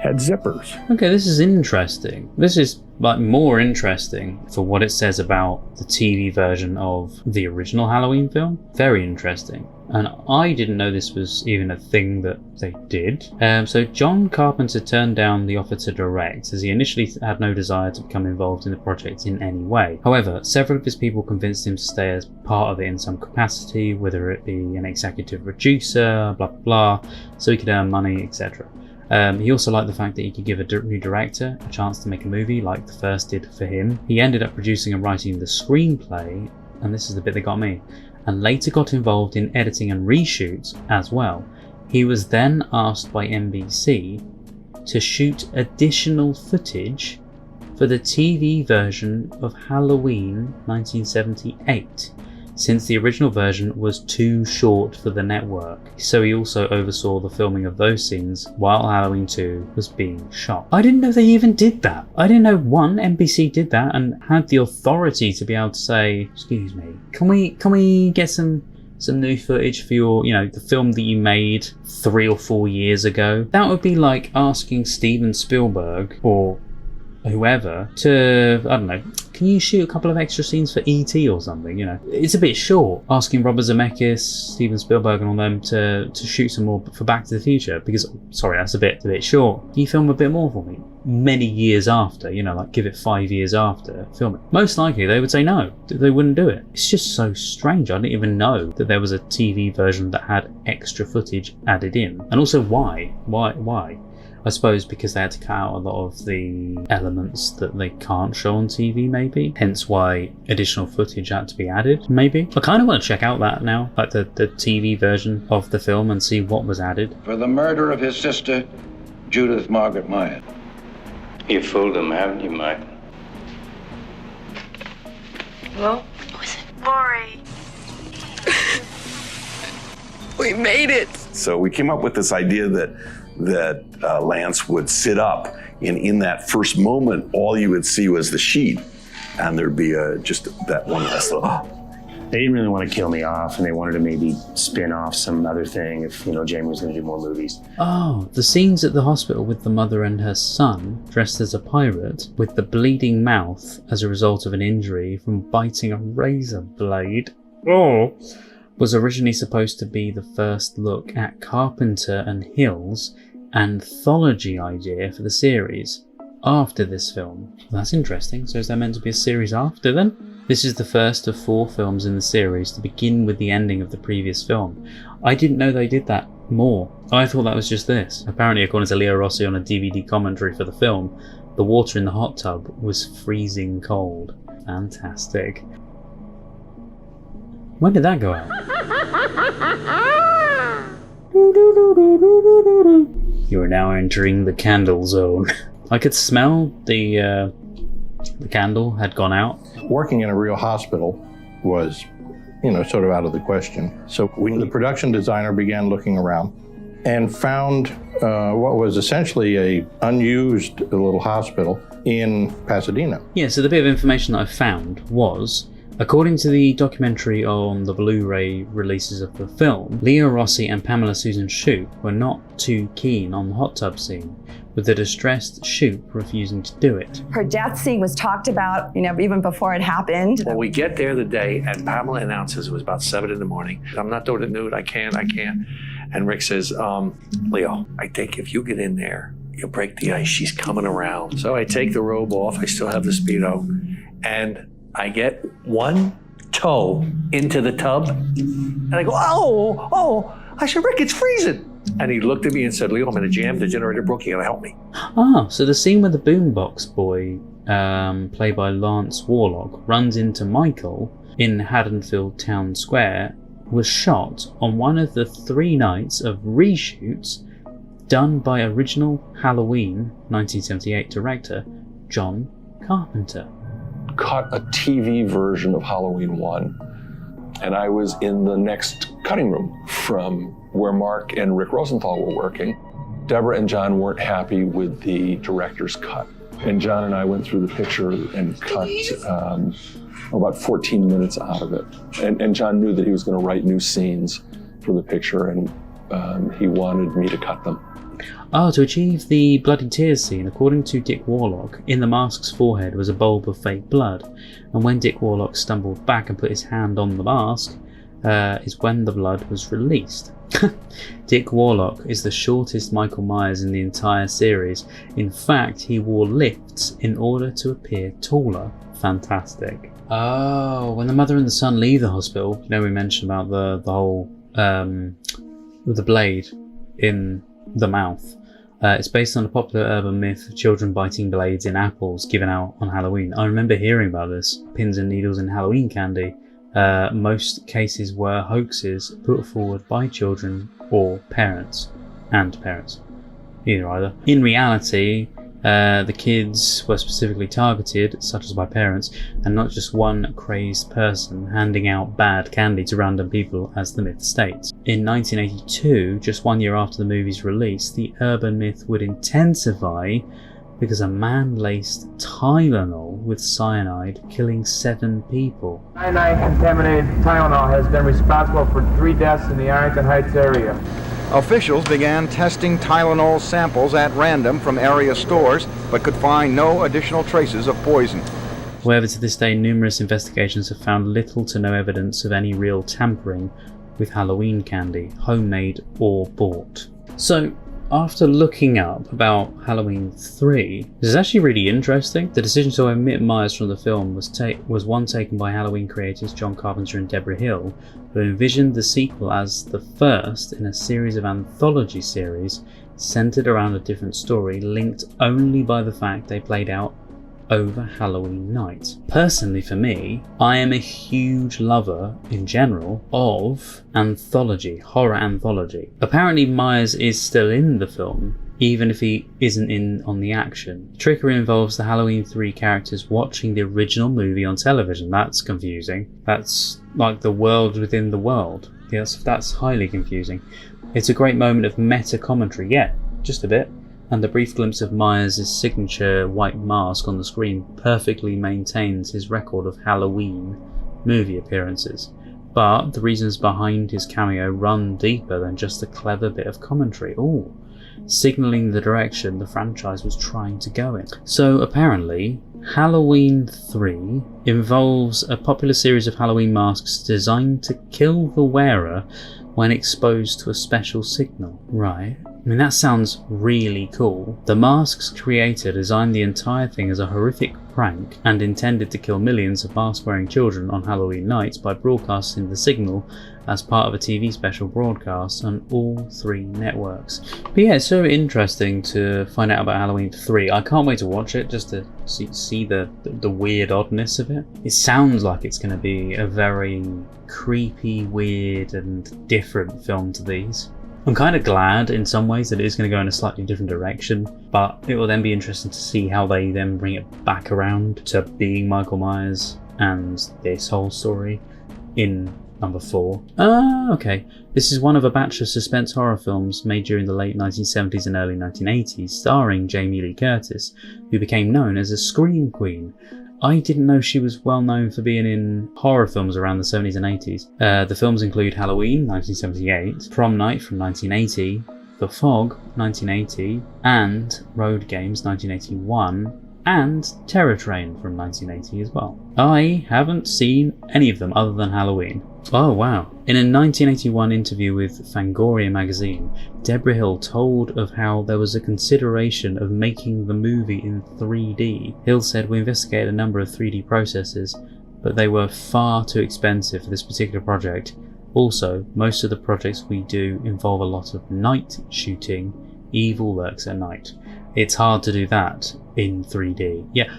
had zippers. Okay, this is interesting. This is more interesting for what it says about the TV version of the original Halloween film. Very interesting. And I didn't know this was even a thing that they did. So John Carpenter turned down the offer to direct, as he initially had no desire to become involved in the project in any way. However, several of his people convinced him to stay as part of it in some capacity, whether it be an executive producer, blah blah blah, so he could earn money, etc. He also liked the fact that he could give a new director a chance to make a movie like the first did for him. He ended up producing and writing the screenplay, and this is the bit that got me, and later got involved in editing and reshoots as well. He was then asked by NBC to shoot additional footage for the TV version of Halloween 1978. since the original version was too short for the network. So he also oversaw the filming of those scenes while Halloween 2 was being shot. I didn't know they even did that. I didn't know NBC did that and had the authority to be able to say, excuse me, can we get some new footage for your, the film that you made 3 or 4 years ago? That would be like asking Steven Spielberg or whoever to, I don't know, can you shoot a couple of extra scenes for E.T. or something, It's a bit short. Asking Robert Zemeckis, Steven Spielberg and all them to shoot some more for Back to the Future, because, sorry, that's a bit short. Can you film a bit more for me? Many years after, like give it 5 years after, film it. Most likely they would say no, they wouldn't do it. It's just so strange. I didn't even know that there was a TV version that had extra footage added in. And also why? I suppose because they had to cut out a lot of the elements that they can't show on TV, maybe. Hence why additional footage had to be added, maybe. I kind of want to check out that now, like the TV version of the film, and see what was added. For the murder of his sister, Judith Margaret Meyer. You fooled him, haven't you, Mike? Hello? Who is it? Lori. We made it. So we came up with this idea that Lance would sit up, and in that first moment, all you would see was the sheet, and there'd be just that one last little. They didn't really want to kill me off, and they wanted to maybe spin off some other thing if, Jamie was going to do more movies. Oh, the scenes at the hospital with the mother and her son, dressed as a pirate, with the bleeding mouth as a result of an injury from biting a razor blade. Oh! Was originally supposed to be the first look at Carpenter and Hill's anthology idea for the series after this film. That's interesting. So is there meant to be a series after then? This is the first of 4 films in the series to begin with the ending of the previous film. I didn't know they did that more. I thought that was just this. Apparently, according to Leo Rossi on a DVD commentary for the film, the water in the hot tub was freezing cold. Fantastic. When did that go out? You are now entering the candle zone. I could smell the candle had gone out. Working in a real hospital was, sort of out of the question. So the production designer began looking around and found what was essentially a unused little hospital in Pasadena. Yeah, so the bit of information that I found was, according to the documentary on the Blu-ray releases of the film, Leo Rossi and Pamela Susan Shoop were not too keen on the hot tub scene, with the distressed Shoop refusing to do it. Her death scene was talked about, even before it happened. Well, we get there the day, and Pamela announces it was about 7 in the morning. I'm not doing it nude, I can't. And Rick says, Leo, I think if you get in there, you'll break the ice, she's coming around. So I take the robe off, I still have the Speedo, and I get one toe into the tub, and I go, oh, I said, Rick, it's freezing. And he looked at me and said, Leo, I'm in a jam, the generator broke, you gotta help me. Ah, so the scene where the boombox boy, played by Lance Warlock, runs into Michael in Haddonfield Town Square was shot on one of the 3 nights of reshoots done by original Halloween 1978 director John Carpenter. Cut a TV version of Halloween 1, and I was in the next cutting room from where Mark and Rick Rosenthal were working. Deborah and John weren't happy with the director's cut, and John and I went through the picture and cut about 14 minutes out of it. And John knew that he was going to write new scenes for the picture, and he wanted me to cut them. To achieve the bloody tears scene, according to Dick Warlock, in the mask's forehead was a bulb of fake blood, and when Dick Warlock stumbled back and put his hand on the mask, is when the blood was released. Dick Warlock is the shortest Michael Myers in the entire series. In fact, he wore lifts in order to appear taller. Fantastic. Oh, when the mother and the son leave the hospital, we mentioned about the whole with the blade in the mouth. It's based on a popular urban myth of children biting blades in apples given out on Halloween. I remember hearing about this. Pins and needles in Halloween candy. Most cases were hoaxes put forward by children or parents. Either. In reality, The kids were specifically targeted, such as by parents, and not just one crazed person handing out bad candy to random people, as the myth states. In 1982, just 1 year after the movie's release, the urban myth would intensify because a man laced Tylenol with cyanide, killing 7 people. Cyanide-contaminated Tylenol has been responsible for 3 deaths in the Arlington Heights area. Officials began testing Tylenol samples at random from area stores, but could find no additional traces of poison. However, to this day, numerous investigations have found little to no evidence of any real tampering with Halloween candy, homemade or bought. So, after looking up about Halloween 3, this is actually really interesting. The decision to omit Myers from the film was one taken by Halloween creators John Carpenter and Deborah Hill, who envisioned the sequel as the first in a series of anthology series centered around a different story, linked only by the fact they played out over Halloween night. Personally for me, I am a huge lover in general of anthology, horror anthology. Apparently Myers is still in the film, even if he isn't in on the action. Trickery involves the Halloween 3 characters watching the original movie on television. That's confusing. That's like the world within the world. Yes, that's highly confusing. It's a great moment of meta commentary, yeah, just a bit. And the brief glimpse of Myers' signature white mask on the screen perfectly maintains his record of Halloween movie appearances. But the reasons behind his cameo run deeper than just a clever bit of commentary, signalling the direction the franchise was trying to go in. So apparently, Halloween 3 involves a popular series of Halloween masks designed to kill the wearer when exposed to a special signal. Right. I mean, that sounds really cool. The masks creator designed the entire thing as a horrific prank and intended to kill millions of mask-wearing children on Halloween nights by broadcasting the signal as part of a TV special broadcast on all 3 networks. But yeah, it's so interesting to find out about Halloween 3. I can't wait to watch it just to see the weird oddness of it. It sounds like it's going to be a very creepy, weird and different film to these. I'm kind of glad in some ways that it is going to go in a slightly different direction, but it will then be interesting to see how they then bring it back around to being Michael Myers and this whole story in number 4. Okay. This is one of a batch of suspense horror films made during the late 1970s and early 1980s, starring Jamie Lee Curtis, who became known as a Scream Queen. I didn't know she was well known for being in horror films around the 70s and 80s. The films include Halloween, 1978, Prom Night from 1980, The Fog, 1980, and Road Games, 1981, and Terror Train from 1980 as well. I haven't seen any of them other than Halloween. Oh wow. In a 1981 interview with Fangoria magazine, Deborah Hill told of how there was a consideration of making the movie in 3D. Hill said, "We investigated a number of 3D processes, but they were far too expensive for this particular project. Also, most of the projects we do involve a lot of night shooting. Evil lurks at night. It's hard to do that in 3D. Yeah,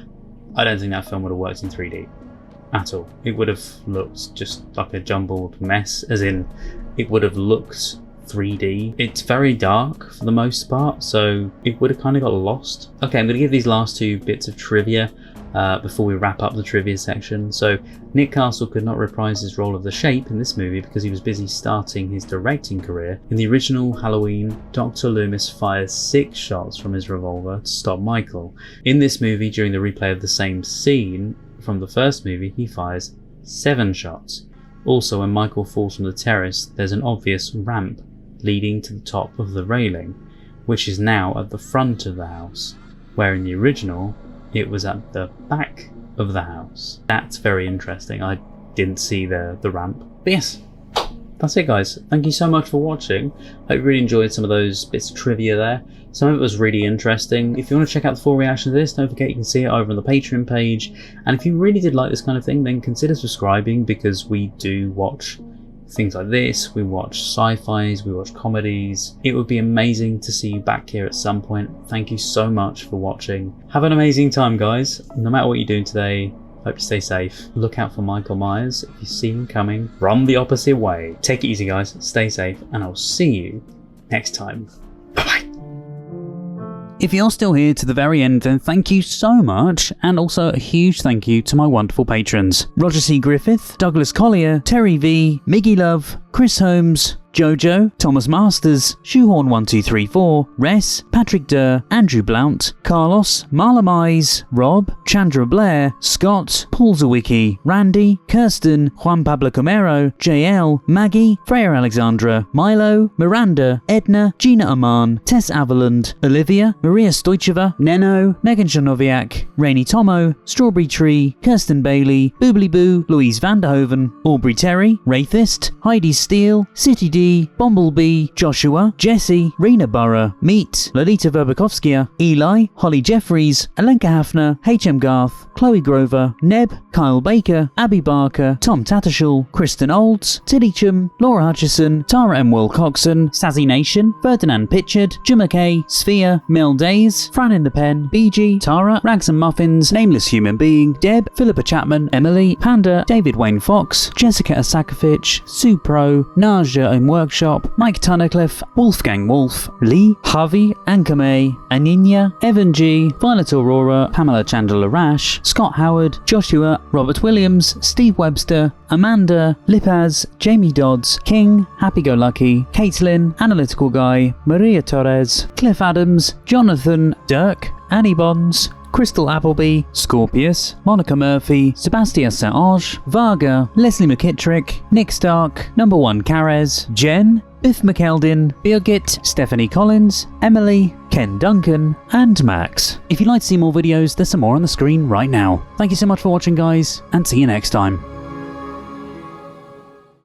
I don't think that film would have worked in 3D at all. It would have looked just like a jumbled mess, as in it would have looked 3D. It's very dark for the most part, so it would have kind of got lost. Okay, I'm going to give these last 2 bits of trivia before we wrap up the trivia section. So Nick Castle could not reprise his role of the Shape in this movie because he was busy starting his directing career. In the original Halloween, Dr. Loomis fires 6 shots from his revolver to stop Michael. In this movie, during the replay of the same scene from the first movie, he fires 7 shots. Also, when Michael falls from the terrace, there's an obvious ramp leading to the top of the railing, which is now at the front of the house, where in the original it was at the back of the house. That's very interesting. I didn't see the ramp. But yes, that's it guys. Thank you so much for watching. Hope you really enjoyed some of those bits of trivia there. Some of it was really interesting. If you want to check out the full reaction to this, don't forget you can see it over on the Patreon page. And if you really did like this kind of thing, then consider subscribing, because we do watch things like this. We watch sci-fis, we watch comedies. It would be amazing to see you back here at some point. Thank you so much for watching. Have an amazing time guys. No matter what you're doing today, hope you stay safe. Look out for Michael Myers. If you see him coming, run the opposite way. Take it easy guys, stay safe, and I'll see you next time. Bye bye. If you're still here to the very end, then thank you so much, and also a huge thank you to my wonderful patrons: Roger C. Griffith, Douglas Collier, Terry V, Miggy Love, Chris Holmes, Jojo, Thomas Masters, Shoehorn1234, Res, Patrick Durr, Andrew Blount, Carlos, Marla Mize, Rob, Chandra Blair, Scott, Paul Zawicki, Randy, Kirsten, Juan Pablo Camero, JL, Maggie, Freya Alexandra, Milo, Miranda, Edna, Gina Aman, Tess Avaland, Olivia, Maria Stoicheva, Neno, Megan Janoviak, Rainy Tomo, Strawberry Tree, Kirsten Bailey, Boobly Boo, Louise Vanderhoven, Aubrey Terry, Wraithist, Heidi Steele, City D, Bumblebee, Joshua, Jesse, Rena Burra, Meat, Lolita Verbakovskia, Eli, Holly Jeffries, Alenka Hafner, HM Garth, Chloe Grover, Neb, Kyle Baker, Abby Barker, Tom Tattershall, Kristen Olds, Tillycham, Laura Hutchison, Tara M. Wilcoxon, Sazzy Nation, Ferdinand Pitchard, Jim McKay, Sphere, Mel Days, Fran in the Pen, BG, Tara, Rags and Muffins, Nameless Human Being, Deb, Philippa Chapman, Emily, Panda, David Wayne Fox, Jessica Asakovich, Supro, Naja and Workshop, Mike Tunnicliffe, Wolfgang Wolf, Lee, Harvey, Ankame, Aninya, Evan G, Violet Aurora, Pamela Chandler Rash, Scott Howard, Joshua, Robert Williams, Steve Webster, Amanda, Lipaz, Jamie Dodds, King, Happy Go Lucky, Caitlin, Analytical Guy, Maria Torres, Cliff Adams, Jonathan, Dirk, Annie Bonds, Crystal Appleby, Scorpius, Monica Murphy, Sebastian Saint-Ange, Varga, Leslie McKittrick, Nick Stark, Number 1 Carez, Jen, Biff McKeldin, Birgit, Stephanie Collins, Emily, Ken Duncan, and Max. If you'd like to see more videos, there's some more on the screen right now. Thank you so much for watching, guys, and see you next time.